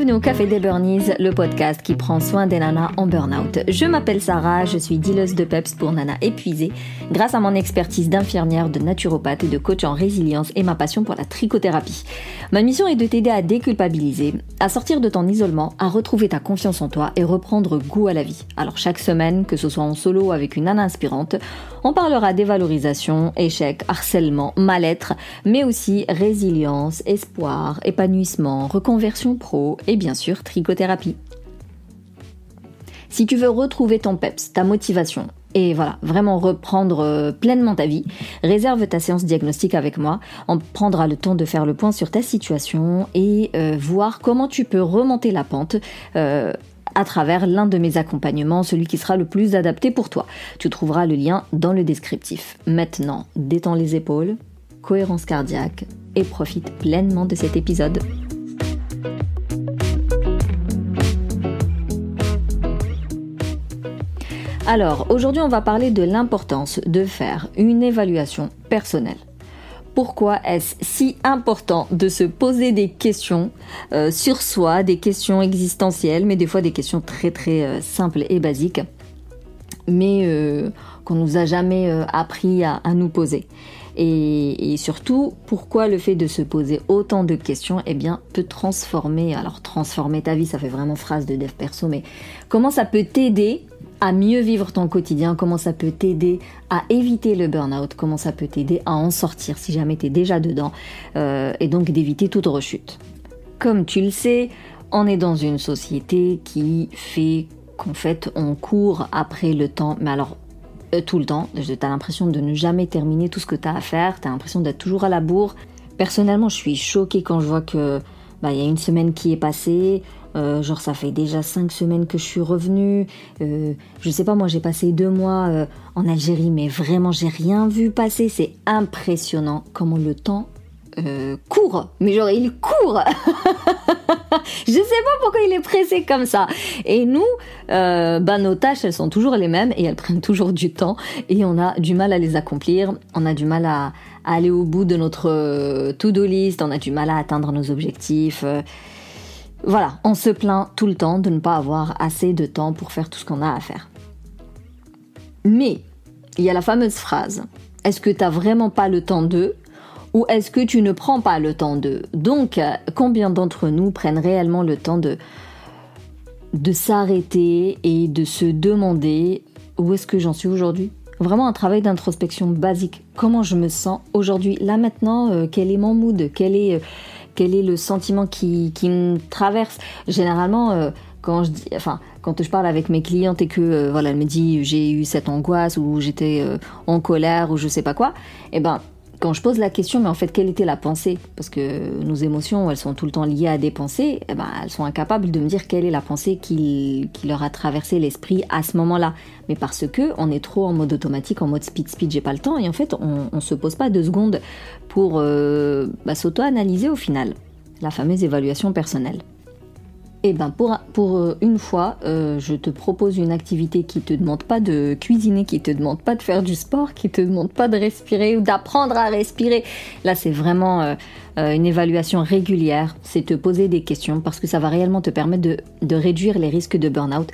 Bienvenue au Café des Burnies, le podcast qui prend soin des nanas en burn-out. Je m'appelle Sarah, je suis dealeuse de peps pour nanas épuisées grâce à mon expertise d'infirmière, de naturopathe et de coach en résilience et ma passion pour la trichothérapie. Ma mission est de t'aider à déculpabiliser, à sortir de ton isolement, à retrouver ta confiance en toi et reprendre goût à la vie. Alors chaque semaine, que ce soit en solo ou avec une nana inspirante, on parlera dévalorisation, échec, harcèlement, mal-être, mais aussi résilience, espoir, épanouissement, reconversion pro et bien sûr trichothérapie. Si tu veux retrouver ton peps, ta motivation et voilà, vraiment reprendre pleinement ta vie, réserve ta séance diagnostic avec moi. On prendra le temps de faire le point sur ta situation et voir comment tu peux remonter la pente à travers l'un de mes accompagnements, celui qui sera le plus adapté pour toi. Tu trouveras le lien dans le descriptif. Maintenant, détends les épaules, cohérence cardiaque et profite pleinement de cet épisode. Alors, aujourd'hui, on va parler de l'importance de faire une évaluation personnelle. Pourquoi est-ce si important de se poser des questions sur soi, des questions existentielles, mais des fois des questions très très simples et basiques, mais qu'on nous a jamais appris à nous poser. Et surtout, pourquoi le fait de se poser autant de questions, peut transformer ta vie, ça fait vraiment phrase de dev perso, mais comment ça peut t'aider à mieux vivre ton quotidien, comment ça peut t'aider à éviter le burn-out, comment ça peut t'aider à en sortir si jamais tu es déjà dedans, et donc d'éviter toute rechute. Comme tu le sais, on est dans une société qui fait qu'en fait on court après le temps, mais alors tout le temps, t'as l'impression de ne jamais terminer tout ce que t'as à faire, t'as l'impression d'être toujours à la bourre. Personnellement, je suis choquée quand je vois que y a une semaine qui est passée, ça fait déjà 5 semaines que je suis revenue, je sais pas, moi j'ai passé 2 mois en Algérie, mais vraiment j'ai rien vu passer, c'est impressionnant comment le temps court, mais il court. Je sais pas pourquoi il est pressé comme ça. Et nous, nos tâches, elles sont toujours les mêmes et elles prennent toujours du temps et on a du mal à les accomplir, on a du mal à aller au bout de notre to-do list, on a du mal à atteindre nos objectifs. Voilà, on se plaint tout le temps de ne pas avoir assez de temps pour faire tout ce qu'on a à faire. Mais, il y a la fameuse phrase, est-ce que t'as vraiment pas le temps de, ou est-ce que tu ne prends pas le temps de? Donc, combien d'entre nous prennent réellement le temps de s'arrêter et de se demander où est-ce que j'en suis aujourd'hui? Vraiment un travail d'introspection basique. Comment je me sens aujourd'hui? Là maintenant, quel est mon mood? Quel est le sentiment qui me traverse? Généralement, quand je parle avec mes clientes et que elle me dit j'ai eu cette angoisse ou j'étais en colère ou je sais pas quoi, quand je pose la question, mais en fait, quelle était la pensée? Parce que nos émotions, elles sont tout le temps liées à des pensées, elles sont incapables de me dire quelle est la pensée qui leur a traversé l'esprit à ce moment-là. Mais parce que on est trop en mode automatique, en mode speed, j'ai pas le temps, et en fait, on se pose pas 2 secondes pour s'auto-analyser au final. La fameuse évaluation personnelle. Pour une fois, je te propose une activité qui te demande pas de cuisiner, qui te demande pas de faire du sport, qui te demande pas de respirer ou d'apprendre à respirer. Là, c'est vraiment une évaluation régulière. C'est te poser des questions parce que ça va réellement te permettre de réduire les risques de burn-out.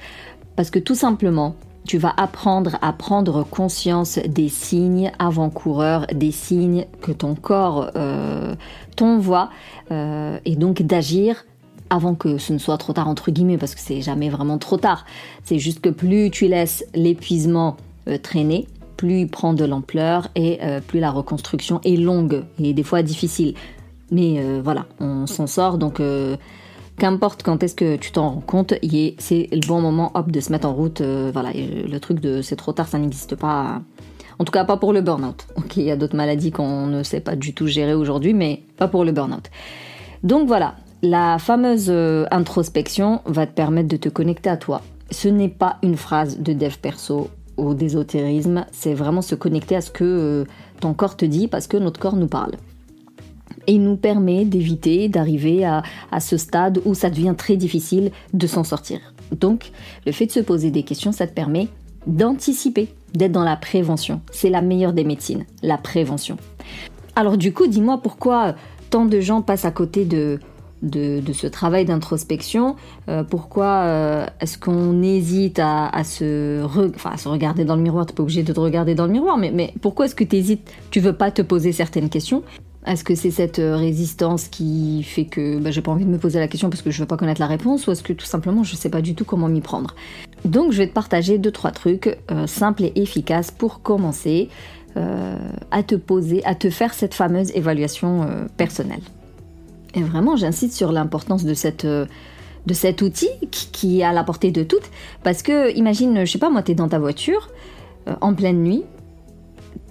Parce que tout simplement, tu vas apprendre à prendre conscience des signes avant-coureurs, des signes que ton corps t'envoie et donc d'agir avant que ce ne soit trop tard, entre guillemets, parce que c'est jamais vraiment trop tard. C'est juste que plus tu laisses l'épuisement traîner, plus il prend de l'ampleur et plus la reconstruction est longue et des fois difficile. Mais on s'en sort, donc qu'importe quand est-ce que tu t'en rends compte, c'est le bon moment de se mettre en route. Le truc de c'est trop tard, ça n'existe pas. En tout cas, pas pour le burn-out. Ok, il y a d'autres maladies qu'on ne sait pas du tout gérer aujourd'hui, mais pas pour le burn-out. Donc voilà. La fameuse introspection va te permettre de te connecter à toi. Ce n'est pas une phrase de dev perso ou d'ésotérisme, c'est vraiment se connecter à ce que ton corps te dit parce que notre corps nous parle. Et il nous permet d'éviter d'arriver à ce stade où ça devient très difficile de s'en sortir. Donc, le fait de se poser des questions, ça te permet d'anticiper, d'être dans la prévention. C'est la meilleure des médecines, la prévention. Alors du coup, dis-moi pourquoi tant de gens passent à côté de de ce travail d'introspection, pourquoi est-ce qu'on hésite à se regarder dans le miroir? T'es pas obligé de te regarder dans le miroir, mais pourquoi est-ce que t'hésites? Tu veux pas te poser certaines questions? Est-ce que c'est cette résistance qui fait que j'ai pas envie de me poser la question parce que je veux pas connaître la réponse, ou est-ce que tout simplement je sais pas du tout comment m'y prendre? Donc je vais te partager 2-3 trucs simples et efficaces pour commencer à te poser, à te faire cette fameuse évaluation personnelle. Et vraiment, j'insiste sur l'importance de cet outil qui est à la portée de toutes. Parce que, imagine, je sais pas, moi, t'es dans ta voiture, en pleine nuit,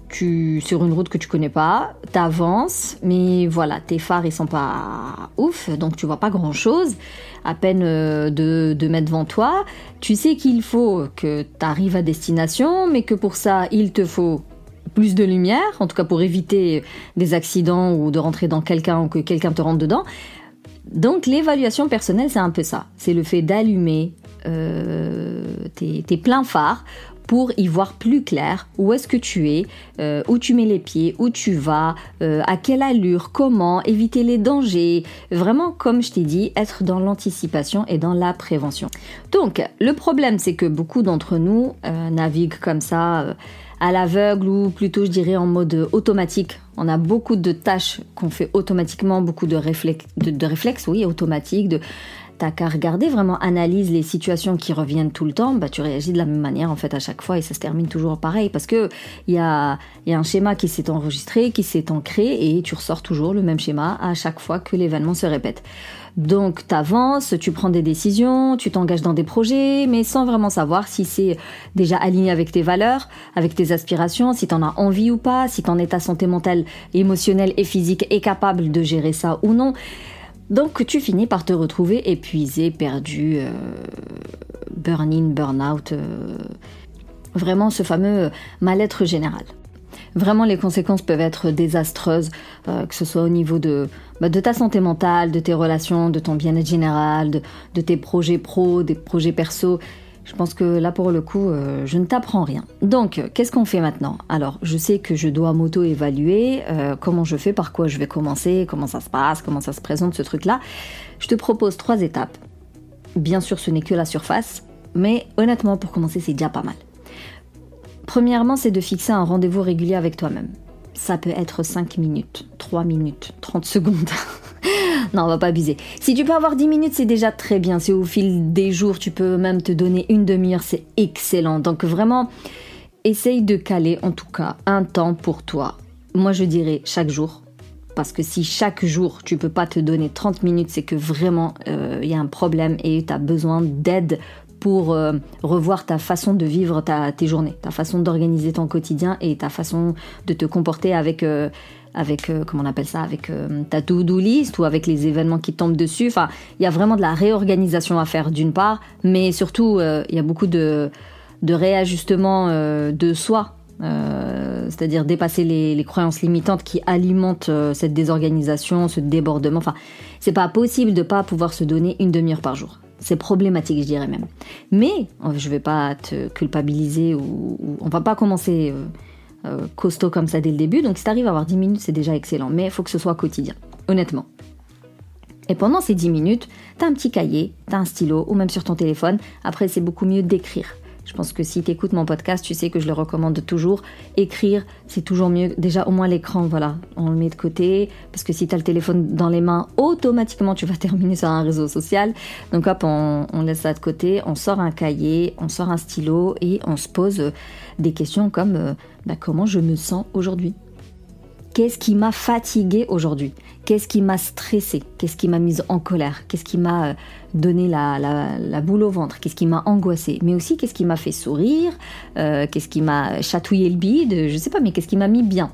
sur une route que tu connais pas, t'avances, mais voilà, tes phares, ils sont pas ouf, donc tu vois pas grand-chose, à peine 2 mètres devant toi. Tu sais qu'il faut que t'arrives à destination, mais que pour ça, il te faut plus de lumière, en tout cas pour éviter des accidents ou de rentrer dans quelqu'un ou que quelqu'un te rentre dedans. Donc l'évaluation personnelle, c'est un peu ça. C'est le fait d'allumer tes pleins phares pour y voir plus clair où est-ce que tu es, où tu mets les pieds, où tu vas, à quelle allure, comment, éviter les dangers. Vraiment, comme je t'ai dit, être dans l'anticipation et dans la prévention. Donc, le problème, c'est que beaucoup d'entre nous naviguent comme ça, à l'aveugle, ou plutôt, je dirais, en mode automatique. On a beaucoup de tâches qu'on fait automatiquement, beaucoup de réflexes, oui, automatiques, t'as qu'à regarder, vraiment analyse les situations qui reviennent tout le temps, tu réagis de la même manière en fait à chaque fois et ça se termine toujours pareil parce que il y a un schéma qui s'est enregistré, qui s'est ancré et tu ressors toujours le même schéma à chaque fois que l'événement se répète. Donc t'avances, tu prends des décisions, tu t'engages dans des projets, mais sans vraiment savoir si c'est déjà aligné avec tes valeurs, avec tes aspirations, si t'en as envie ou pas, si ton état santé mentale, émotionnelle et physique est capable de gérer ça ou non. Donc tu finis par te retrouver épuisé, perdu, burn-in, burn-out, vraiment ce fameux mal-être général. Vraiment les conséquences peuvent être désastreuses, que ce soit au niveau de ta santé mentale, de tes relations, de ton bien-être général, de tes projets pro, des projets perso. Je pense que là, pour le coup, je ne t'apprends rien. Donc, qu'est-ce qu'on fait maintenant? Alors, je sais que je dois m'auto-évaluer. Comment je fais? Par quoi je vais commencer? Comment ça se passe? Comment ça se présente, ce truc-là? Je te propose 3 étapes. Bien sûr, ce n'est que la surface. Mais honnêtement, pour commencer, c'est déjà pas mal. Premièrement, c'est de fixer un rendez-vous régulier avec toi-même. Ça peut être 5 minutes, 3 minutes, 30 secondes... Non, on va pas abuser. Si tu peux avoir 10 minutes, c'est déjà très bien. Si au fil des jours, tu peux même te donner une demi-heure, c'est excellent. Donc vraiment, essaye de caler en tout cas un temps pour toi. Moi, je dirais chaque jour. Parce que si chaque jour, tu peux pas te donner 30 minutes, c'est que vraiment, y a un problème et tu as besoin d'aide pour revoir ta façon de vivre tes journées, ta façon d'organiser ton quotidien et ta façon de te comporter avec comment on appelle ça, avec ta to-do list ou avec les événements qui tombent dessus. Enfin, il y a vraiment de la réorganisation à faire d'une part, mais surtout, il y a beaucoup de réajustement de soi, c'est-à-dire dépasser les croyances limitantes qui alimentent cette désorganisation, ce débordement. Enfin, c'est pas possible de pas pouvoir se donner une demi-heure par jour. C'est problématique, je dirais même. Mais je vais pas te culpabiliser ou on va pas commencer costaud comme ça dès le début. Donc si t'arrives à avoir 10 minutes, c'est déjà excellent. Mais il faut que ce soit quotidien, honnêtement. Et pendant ces 10 minutes, t'as un petit cahier, t'as un stylo ou même sur ton téléphone. Après, c'est beaucoup mieux d'écrire. Je pense que si t'écoutes mon podcast, tu sais que je le recommande toujours. Écrire, c'est toujours mieux. Déjà, au moins l'écran, voilà, on le met de côté. Parce que si t'as le téléphone dans les mains, automatiquement, tu vas terminer sur un réseau social. Donc hop, on laisse ça de côté. On sort un cahier, on sort un stylo et on se pose des questions comme comment je me sens aujourd'hui? Qu'est-ce qui m'a fatiguée aujourd'hui? Qu'est-ce qui m'a stressée? Qu'est-ce qui m'a mise en colère? Qu'est-ce qui m'a donné la boule au ventre? Qu'est-ce qui m'a angoissée? Mais aussi, qu'est-ce qui m'a fait sourire? Qu'est-ce qui m'a chatouillé le bide? Je sais pas, mais qu'est-ce qui m'a mis bien?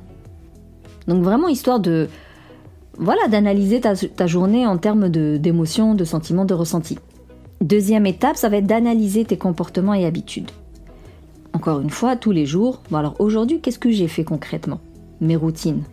Donc vraiment, histoire d'analyser ta journée en termes d'émotions, de sentiments, de ressentis. Deuxième étape, ça va être d'analyser tes comportements et habitudes. Encore une fois, tous les jours. Bon alors aujourd'hui, qu'est-ce que j'ai fait concrètement? Mes routines.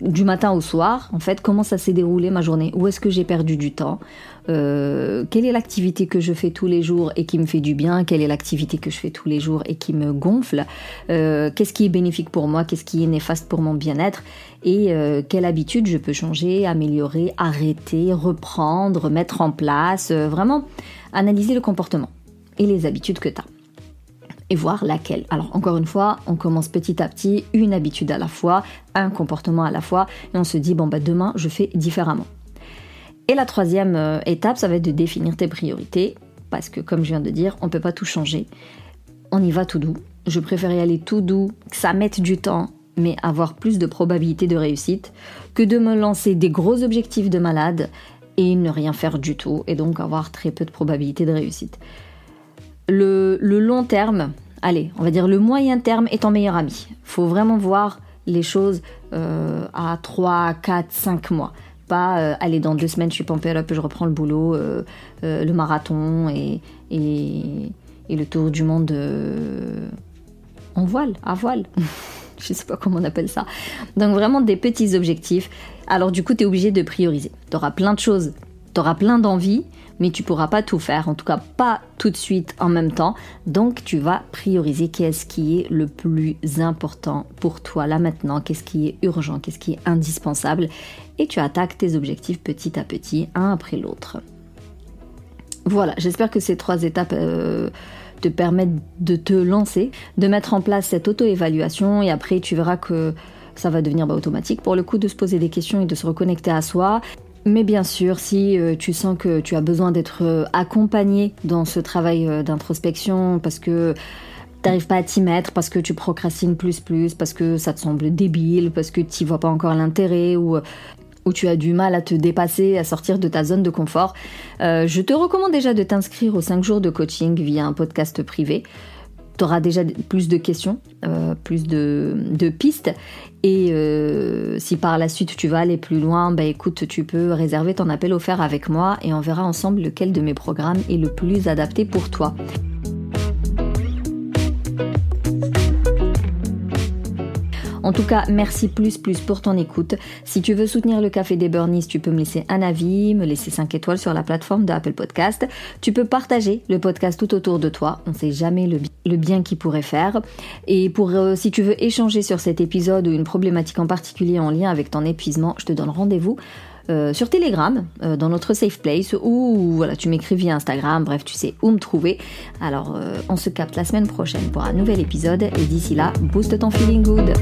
du matin au soir, en fait, comment ça s'est déroulé ma journée, où est-ce que j'ai perdu du temps, quelle est l'activité que je fais tous les jours et qui me fait du bien, quelle est l'activité que je fais tous les jours et qui me gonfle, qu'est-ce qui est bénéfique pour moi, qu'est-ce qui est néfaste pour mon bien-être et quelle habitude je peux changer, améliorer, arrêter, reprendre, mettre en place, vraiment analyser le comportement et les habitudes que tu as. Et voir laquelle. Alors encore une fois, on commence petit à petit, une habitude à la fois, un comportement à la fois, et on se dit, demain, je fais différemment. Et la troisième étape, ça va être de définir tes priorités, parce que comme je viens de dire, on ne peut pas tout changer. On y va tout doux. Je préfère y aller tout doux, que ça mette du temps, mais avoir plus de probabilité de réussite, que de me lancer des gros objectifs de malade et ne rien faire du tout, et donc avoir très peu de probabilité de réussite. Le long terme, allez, on va dire le moyen terme est ton meilleur ami. Il faut vraiment voir les choses à 3, 4, 5 mois. Pas, allez, dans 2 semaines, je suis pompée, hop, je reprends le boulot, le marathon et le tour du monde en voile, à voile. Je sais pas comment on appelle ça. Donc vraiment des petits objectifs. Alors du coup, tu es obligé de prioriser. Tu auras plein de choses, tu auras plein d'envies, mais tu pourras pas tout faire, en tout cas pas tout de suite en même temps. Donc tu vas prioriser qu'est-ce qui est le plus important pour toi là maintenant, qu'est-ce qui est urgent, qu'est-ce qui est indispensable, et tu attaques tes objectifs petit à petit, un après l'autre. Voilà, j'espère que ces 3 étapes te permettent de te lancer, de mettre en place cette auto-évaluation, et après tu verras que ça va devenir automatique pour le coup de se poser des questions et de se reconnecter à soi. Mais bien sûr, si tu sens que tu as besoin d'être accompagné dans ce travail d'introspection parce que tu n'arrives pas à t'y mettre, parce que tu procrastines plus, parce que ça te semble débile, parce que tu n'y vois pas encore l'intérêt ou tu as du mal à te dépasser, à sortir de ta zone de confort, je te recommande déjà de t'inscrire aux 5 jours de coaching via un podcast privé. Tu auras déjà plus de questions, plus de pistes. Et si par la suite tu vas aller plus loin, écoute, tu peux réserver ton appel offert avec moi et on verra ensemble lequel de mes programmes est le plus adapté pour toi. En tout cas, merci plus pour ton écoute. Si tu veux soutenir le Café des Burnies, tu peux me laisser un avis, me laisser 5 étoiles sur la plateforme de Apple Podcast. Tu peux partager le podcast tout autour de toi. On ne sait jamais le bien qu'il pourrait faire. Et si tu veux échanger sur cet épisode ou une problématique en particulier en lien avec ton épuisement, je te donne rendez-vous sur Telegram, dans notre safe place, ou voilà, tu m'écris via Instagram, bref, tu sais où me trouver. Alors, on se capte la semaine prochaine pour un nouvel épisode, et d'ici là, booste ton feeling good.